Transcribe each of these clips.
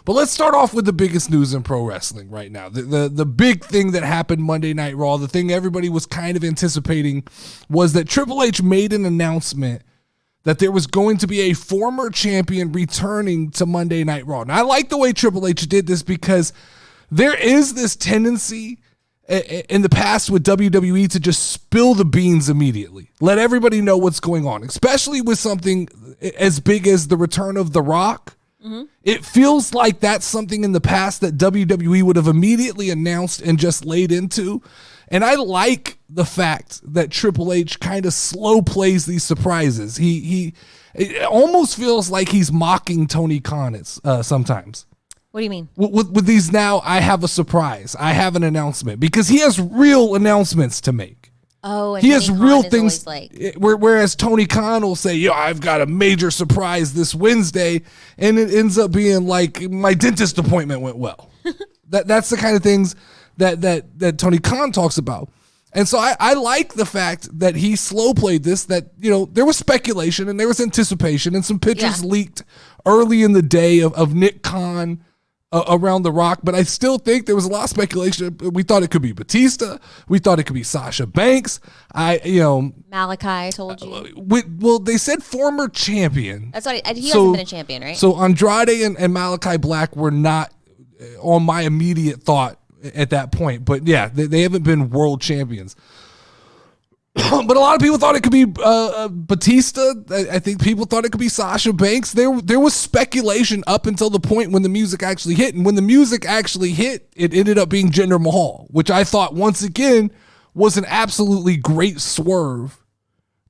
But let's start off with the biggest news in pro wrestling right now. The big thing that happened Monday Night Raw, the thing everybody was kind of anticipating, was that Triple H made an announcement that there was going to be a former champion returning to Monday Night Raw. And I like the way Triple H did this because there is this tendency in the past with WWE to just spill the beans immediately. Let everybody know what's going on, especially with something as big as the return of The Rock. Mm-hmm. It feels like that's something in the past that WWE would have immediately announced and just laid into. And I like the fact that Triple H kind of slow plays these surprises. It almost feels like he's mocking Tony Khan sometimes. What do you mean? With these now, I have a surprise. I have an announcement because he has real announcements to make. Oh, and he has Tony real Khan things. Whereas Tony Khan will say, "Yo, I've got a major surprise this Wednesday," and it ends up being like my dentist appointment went well. That's the kind of things that Tony Khan talks about. And so I like the fact that he slow played this, that, you know, there was speculation and there was anticipation and some pictures leaked early in the day of Nick Khan around The Rock, but I still think there was a lot of speculation. We thought it could be Batista. We thought it could be Sasha Banks. Malachi, I told you. Well, they said former champion. That's what he hasn't been a champion, right? So Andrade and Malachi Black were not on my immediate thought at that point, but yeah, they haven't been world champions. But a lot of people thought it could be Batista. I think people thought it could be Sasha Banks. There was speculation up until the point when the music actually hit. And when the music actually hit, it ended up being Jinder Mahal, which I thought, once again, was an absolutely great swerve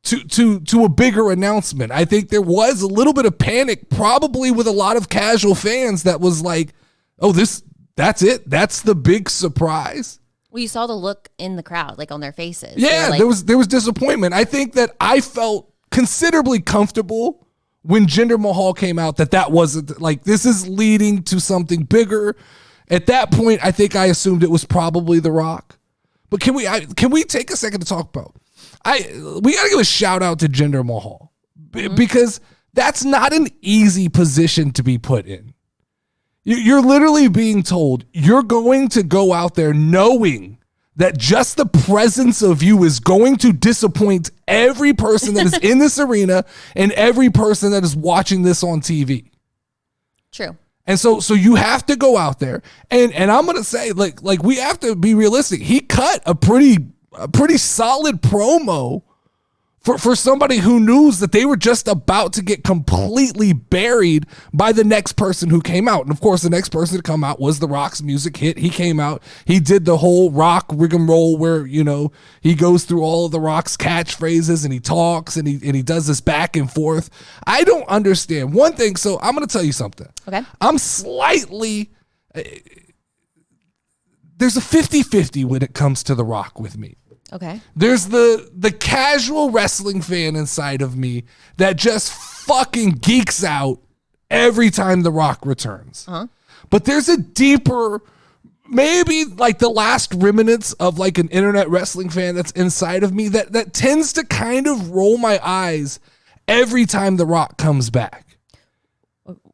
to a bigger announcement. I think there was a little bit of panic, probably with a lot of casual fans, that was like, oh, that's it? That's the big surprise? Well, you saw the look in the crowd, like on their faces. Yeah, there was disappointment. I think that I felt considerably comfortable when Jinder Mahal came out that wasn't like, this is leading to something bigger. At that point, I think I assumed it was probably The Rock. But can we take a second to talk about? We got to give a shout out to Jinder Mahal because that's not an easy position to be put in. You're literally being told you're going to go out there knowing that just the presence of you is going to disappoint every person that is in this arena and every person that is watching this on TV. True. And so you have to go out there and I'm going to say like we have to be realistic. He cut a pretty solid promo for somebody who knew that they were just about to get completely buried by the next person who came out. And of course, the next person to come out was The Rock's music hit. He came out, he did the whole Rock rigmarole where, you know, he goes through all of The Rock's catchphrases and he talks and he does this back and forth. I don't understand one thing. So I'm going to tell you something. Okay. I'm slightly, there's a 50-50 when it comes to The Rock with me. Okay. There's the casual wrestling fan inside of me that just fucking geeks out every time The Rock returns. Uh-huh. But there's a deeper, maybe like the last remnants of like an internet wrestling fan that's inside of me that tends to kind of roll my eyes every time The Rock comes back.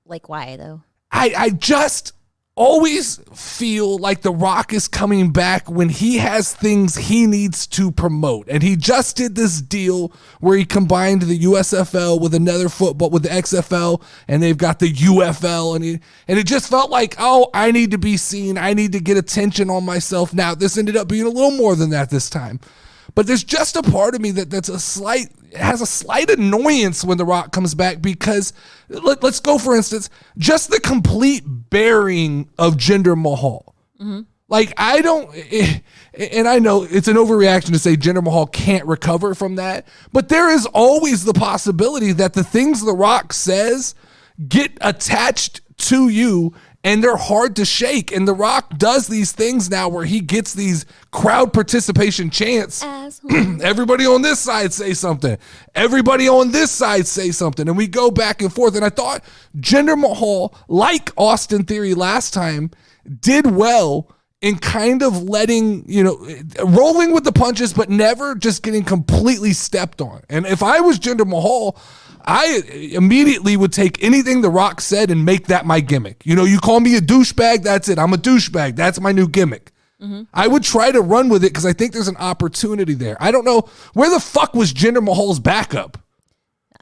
Like why though? I just always feel like The Rock is coming back when he has things he needs to promote. And he just did this deal where he combined the USFL with another football, with the XFL, and they've got the UFL. And it just felt like, oh, I need to be seen. I need to get attention on myself. Now, this ended up being a little more than that this time. But there's just a part of me has a slight annoyance when The Rock comes back because let's go, for instance, just the complete burying of Jinder Mahal. Mm-hmm. Like, and I know it's an overreaction to say Jinder Mahal can't recover from that, but there is always the possibility that the things The Rock says get attached to you and they're hard to shake. And The Rock does these things now where he gets these crowd participation chants. Everybody on this side say something. Everybody on this side say something. And we go back and forth. And I thought Jinder Mahal, like Austin Theory last time, did well in kind of letting, rolling with the punches, but never just getting completely stepped on. And if I was Jinder Mahal, I immediately would take anything The Rock said and make that my gimmick. You know, you call me a douchebag, that's it. I'm a douchebag. That's my new gimmick. I would try to run with it because I think there's an opportunity there. I don't know. Where the fuck was Jinder Mahal's backup?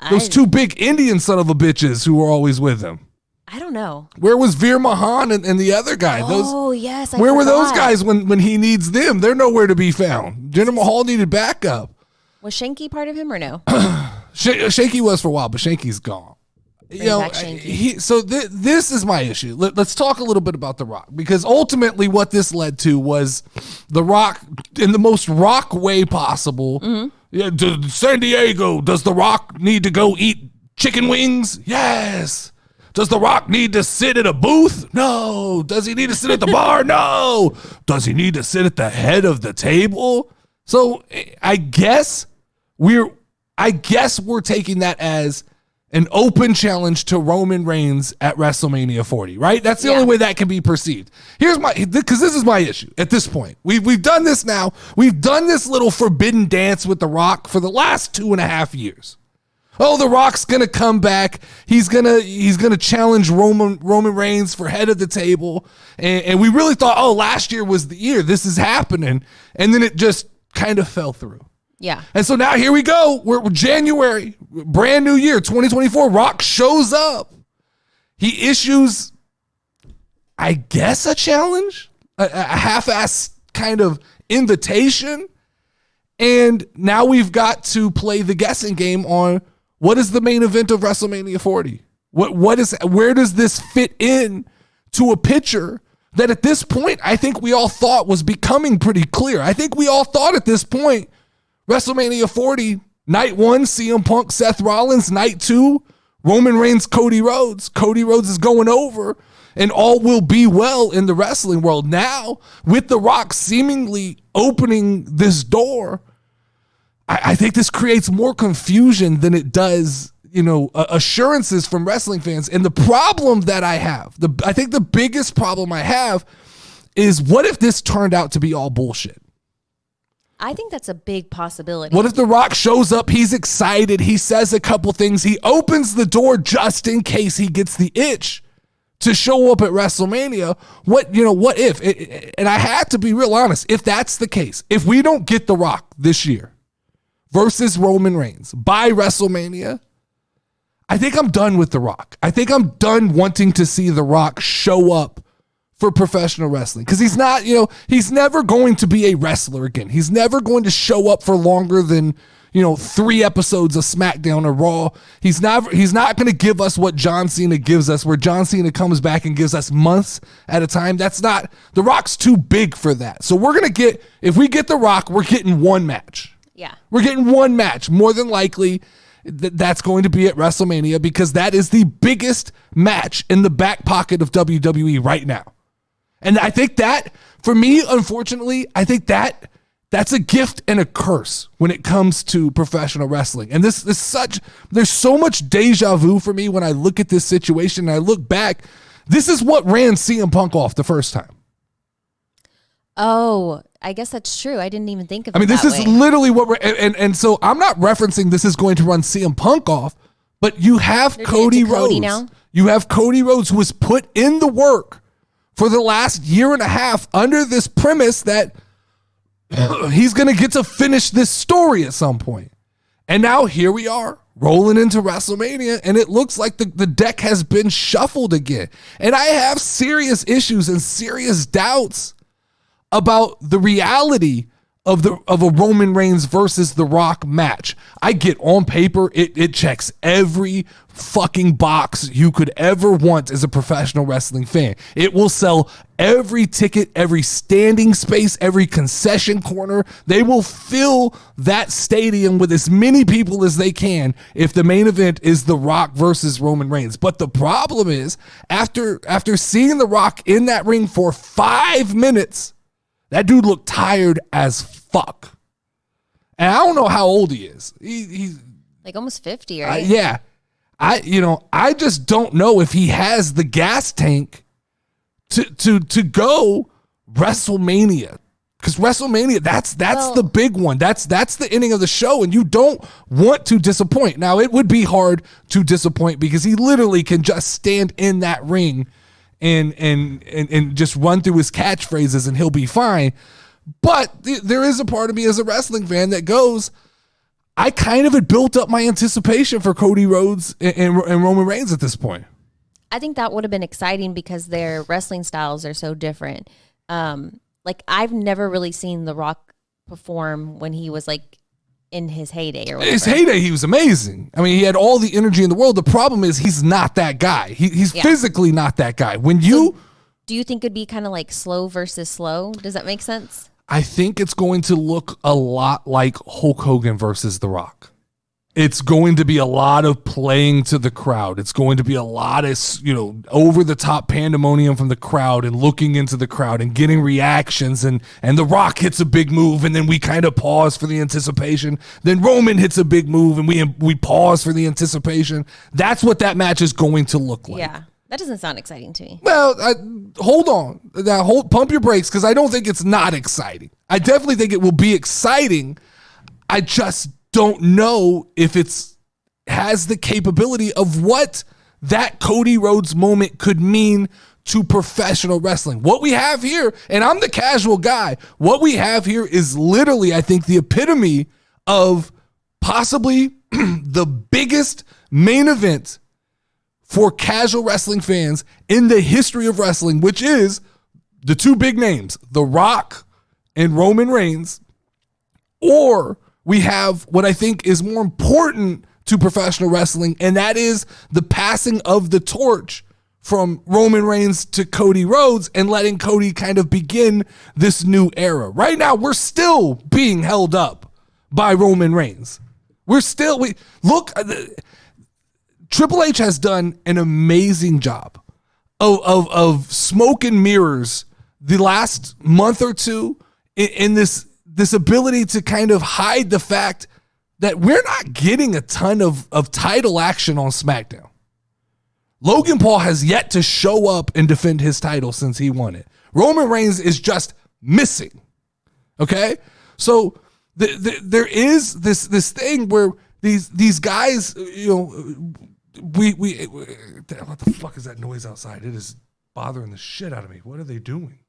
Those two big Indian son of a bitches who were always with him. I don't know. Where was Veer Mahan and the other guy? Yes. Where were those guys when he needs them? They're nowhere to be found. Jinder Mahal needed backup. Was Shanky part of him or no? Shanky was for a while, but Shanky's gone. This is my issue. Let's talk a little bit about The Rock, because ultimately what this led to was The Rock in the most Rock way possible. Yeah, San Diego, does The Rock need to go eat chicken wings? Yes. Does The Rock need to sit at a booth? No. Does he need to sit at the bar? No. Does he need to sit at the head of the table? So I guess we're taking that as an open challenge to Roman Reigns at WrestleMania 40, right? That's the only way that can be perceived. Because this is my issue at this point. We've done this now. We've done this little forbidden dance with The Rock for the last 2.5 years. Oh, The Rock's gonna come back. He's gonna challenge Roman Reigns for head of the table. And we really thought, oh, last year was the year. This is happening. And then it just kind of fell through. Yeah. And so now here we go. We're January, brand new year, 2024. Rock shows up. He issues, I guess, a challenge, a half-ass kind of invitation. And now we've got to play the guessing game on what is the main event of WrestleMania 40? Where does this fit in to a picture that at this point I think we all thought was becoming pretty clear? I think we all thought at this point WrestleMania 40, night 1, CM Punk, Seth Rollins. Night 2, Roman Reigns, Cody Rhodes. Cody Rhodes is going over, and all will be well in the wrestling world. Now, with The Rock seemingly opening this door, I think this creates more confusion than it does, assurances from wrestling fans. And the problem that I have, I think the biggest problem I have is, what if this turned out to be all bullshit? I think that's a big possibility. What if The Rock shows up, he's excited, he says a couple things, he opens the door just in case he gets the itch to show up at WrestleMania? What if? And I have to be real honest, if that's the case, if we don't get The Rock this year versus Roman Reigns by WrestleMania, I think I'm done with The Rock. I think I'm done wanting to see The Rock show up for professional wrestling, because he's not, he's never going to be a wrestler again. He's never going to show up for longer than, 3 episodes of SmackDown or Raw. He's not going to give us what John Cena gives us, where John Cena comes back and gives us months at a time. That's not, The Rock's too big for that. So if we get The Rock, we're getting one match. Yeah. We're getting one match. More than likely, that's going to be at WrestleMania, because that is the biggest match in the back pocket of WWE right now. And I think that, for me, unfortunately, I think that's a gift and a curse when it comes to professional wrestling. And there's so much deja vu for me when I look at this situation and I look back. This is what ran CM Punk off the first time. Oh, I guess that's true. I didn't even think of it. I mean, this is literally what and so I'm not referencing this is going to run CM Punk off, but you have Cody Rhodes. Now? You have Cody Rhodes, who has put in the work for the last year and a half under this premise that he's going to get to finish this story at some point. And now here we are rolling into WrestleMania, and it looks like the deck has been shuffled again. And I have serious issues and serious doubts about the reality of a Roman Reigns versus The Rock match. I get, on paper, it checks every fucking box you could ever want as a professional wrestling fan. It will sell every ticket, every standing space, every concession corner. They will fill that stadium with as many people as they can if the main event is The Rock versus Roman Reigns. But the problem is, after seeing The Rock in that ring for 5 minutes, that dude looked tired as fuck. And I don't know how old he is. He's like almost 50, right? Yeah. I just don't know if he has the gas tank to go WrestleMania Because WrestleMania, that's the big one. That's the ending of the show, and you don't want to disappoint. Now, it would be hard to disappoint because he literally can just stand in that ring and just run through his catchphrases and he'll be fine. But there is a part of me as a wrestling fan that goes, I kind of had built up my anticipation for Cody Rhodes and Roman Reigns at this point. I think that would have been exciting because their wrestling styles are so different. Like, I've never really seen The Rock perform when he was like in his heyday or whatever. His heyday, he was amazing. I mean, he had all the energy in the world. The problem is he's not that guy. He's physically not that guy. Do you think it'd be kind of like slow versus slow? Does that make sense? I think it's going to look a lot like Hulk Hogan versus The Rock. It's going to be a lot of playing to the crowd. It's going to be a lot of, over the top pandemonium from the crowd and looking into the crowd and getting reactions. And The Rock hits a big move and then we kind of pause for the anticipation. Then Roman hits a big move and we pause for the anticipation. That's what that match is going to look like. Yeah. That doesn't sound exciting to me. Well, hold on. Now, pump your brakes because I don't think it's not exciting. I definitely think it will be exciting. I just don't know if it's has the capability of what that Cody Rhodes moment could mean to professional wrestling. What we have here, and I'm the casual guy, what we have here is literally, I think, the epitome of possibly the biggest main event for casual wrestling fans in the history of wrestling, which is the two big names, The Rock and Roman Reigns, or we have what I think is more important to professional wrestling, and that is the passing of the torch from Roman Reigns to Cody Rhodes and letting Cody kind of begin this new era. Right now, we're still being held up by Roman Reigns. Triple H has done an amazing job of smoke and mirrors the last month or two in this ability to kind of hide the fact that we're not getting a ton of title action on SmackDown. Logan Paul has yet to show up and defend his title since he won it. Roman Reigns is just missing. Okay? So there is this thing where these guys, what the fuck is that noise outside? It is bothering the shit out of me. What are they doing?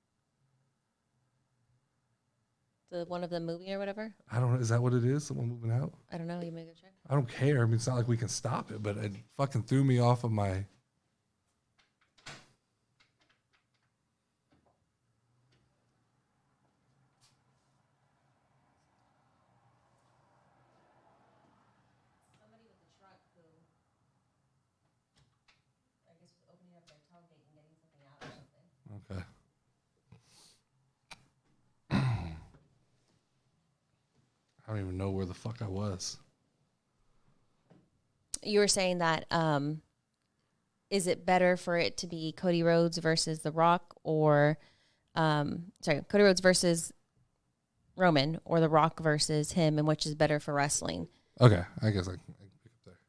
The one of them moving or whatever? I don't know. Is that what it is? Someone moving out? I don't know. You may go check. I don't care. I mean, it's not like we can stop it, but it fucking threw me off of my... Okay. I don't even know where the fuck I was. You were saying that, is it better for it to be Cody Rhodes versus The Rock or, Cody Rhodes versus Roman or The Rock versus him, and which is better for wrestling? Okay, I guess I can pick up there.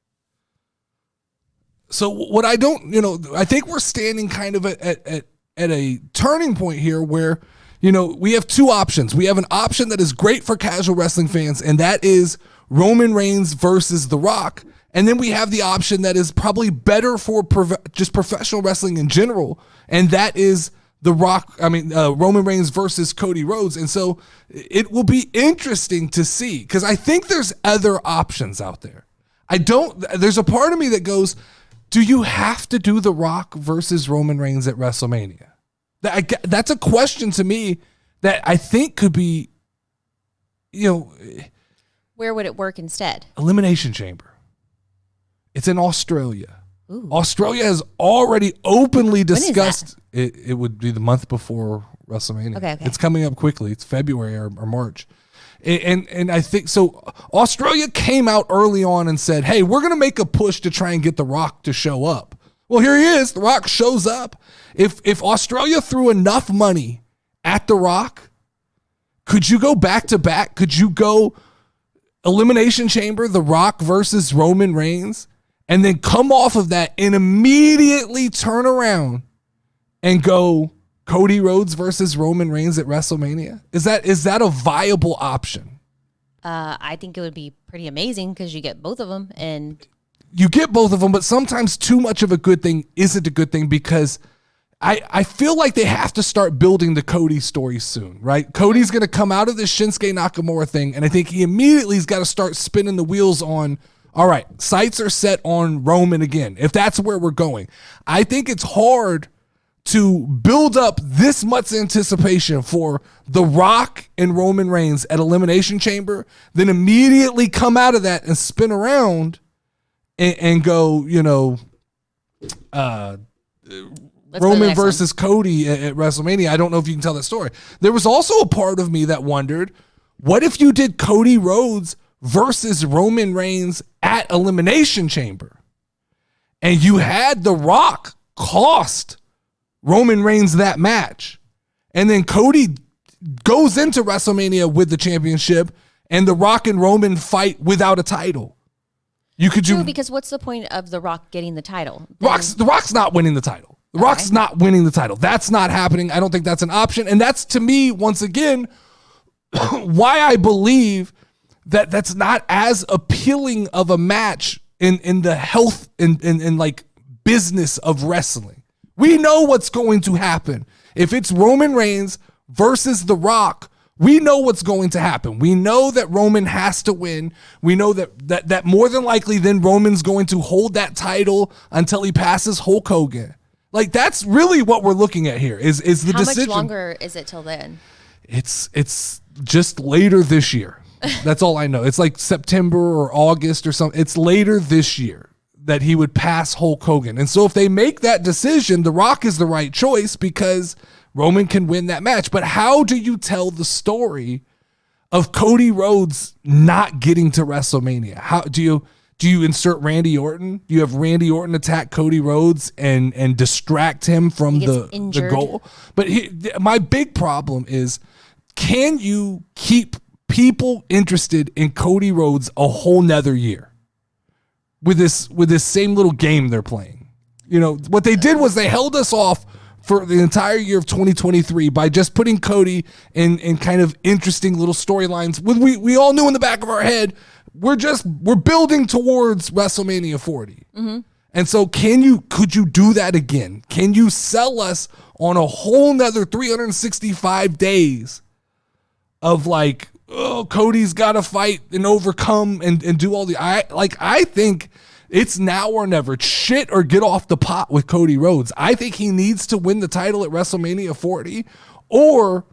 So what I don't, I think we're standing kind of at a turning point here where, we have two options. We have an option that is great for casual wrestling fans, and that is Roman Reigns versus The Rock. And then we have the option that is probably better for just professional wrestling in general, and that is Roman Reigns versus Cody Rhodes. And so it will be interesting to see, because I think there's other options out there. There's a part of me that goes, do you have to do The Rock versus Roman Reigns at WrestleMania? That's a question to me that I think could be, where would it work instead? Elimination Chamber. It's in Australia. Ooh. Australia has already openly discussed it would be the month before WrestleMania. Okay. It's coming up quickly. It's February or March. And I think so. Australia came out early on and said, hey, we're going to make a push to try and get The Rock to show up. Well, here he is. The Rock shows up. If Australia threw enough money at The Rock, could you go back to back? Could you go Elimination Chamber, The Rock versus Roman Reigns, and then come off of that and immediately turn around and go Cody Rhodes versus Roman Reigns at WrestleMania? Is that a viable option? I think it would be pretty amazing because you get both of them, and you get both of them, but sometimes too much of a good thing isn't a good thing because I feel like they have to start building the Cody story soon, right? Cody's going to come out of this Shinsuke Nakamura thing, and I think he immediately has got to start spinning the wheels on, all right, sights are set on Roman again, if that's where we're going. I think it's hard to build up this much anticipation for The Rock and Roman Reigns at Elimination Chamber, then immediately come out of that and spin around and go, Roman versus Cody at WrestleMania. I don't know if you can tell that story. There was also a part of me that wondered, what if you did Cody Rhodes versus Roman Reigns at Elimination Chamber? And you had The Rock cost Roman Reigns that match. And then Cody goes into WrestleMania with the championship and The Rock and Roman fight without a title. You could do, because what's the point of The Rock getting the title? The Rock's not winning the title. The Rock's not winning the title. That's not happening. I don't think that's an option. And that's, to me, once again, why I believe that that's not as appealing of a match in the health and like business of wrestling. We know what's going to happen. If it's Roman Reigns versus The Rock, we know what's going to happen. We know that Roman has to win. We know that more than likely then Roman's going to hold that title until he passes Hulk Hogan. Like, that's really what we're looking at here is the decision. How much longer is it till then? It's just later this year. That's all I know. It's like September or August or something. It's later this year that he would pass Hulk Hogan. And so if they make that decision, The Rock is the right choice because Roman can win that match. But how do you tell the story of Cody Rhodes not getting to WrestleMania? How do you insert Randy Orton? Do you have Randy Orton attack Cody Rhodes and distract him from the goal? But my big problem is, can you keep people interested in Cody Rhodes a whole nother year with this same little game they're playing? What they did was they held us off for the entire year of 2023 by just putting Cody in kind of interesting little storylines. We all knew in the back of our head, we're building towards WrestleMania 40. Mm-hmm. And so could you do that again? Can you sell us on a whole nother 365 days of like, oh, Cody's got to fight and overcome and do all I think it's now or never. Shit or get off the pot with Cody Rhodes. I think he needs to win the title at WrestleMania 40, or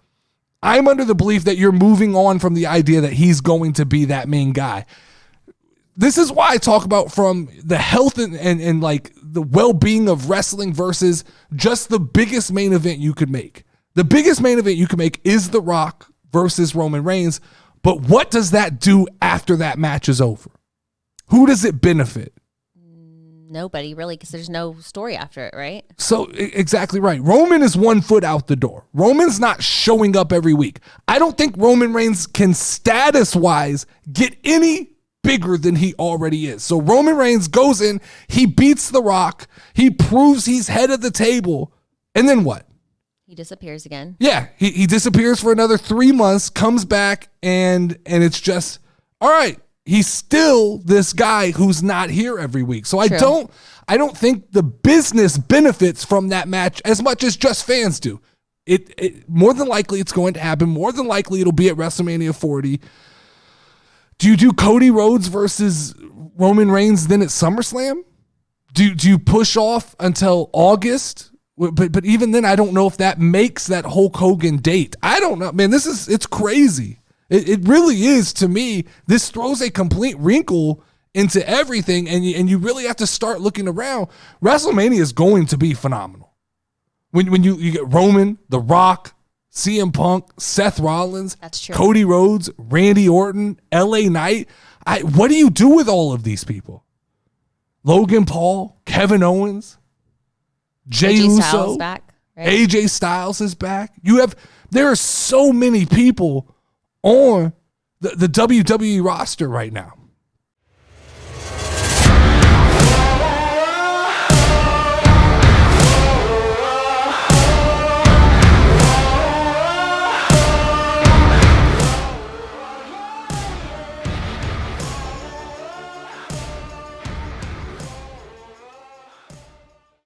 I'm under the belief that you're moving on from the idea that he's going to be that main guy. This is why I talk about from the health and like the well-being of wrestling versus just the biggest main event you could make. The biggest main event you can make is The Rock versus Roman Reigns, but what does that do after that match is over? Who does it benefit? Nobody, really, because there's no story after it, right? So, exactly right. Roman is 1 foot out the door. Roman's not showing up every week. I don't think Roman Reigns can status-wise get any bigger than he already is. So Roman Reigns goes in, he beats The Rock, he proves he's head of the table, and then what? He disappears again. Yeah, he disappears for another 3 months, comes back, and it's just, all right, he's still this guy who's not here every week. So True. I don't think the business benefits from that match as much as just fans do. It more than likely it's going to happen. More than likely it'll be at WrestleMania 40. Do you do Cody Rhodes versus Roman Reigns then at SummerSlam? Do you push off until August? But even then, I don't know if that makes that Hulk Hogan date. I don't know, man. It's crazy. It really is, to me. This throws a complete wrinkle into everything, and you really have to start looking around. WrestleMania is going to be phenomenal. When you get Roman, The Rock, CM Punk, Seth Rollins, That's true. Cody Rhodes, Randy Orton, LA Knight. What do you do with all of these people? Logan Paul, Kevin Owens, Jey Uso, back, right? AJ Styles is back. There are so many people on the WWE roster right now.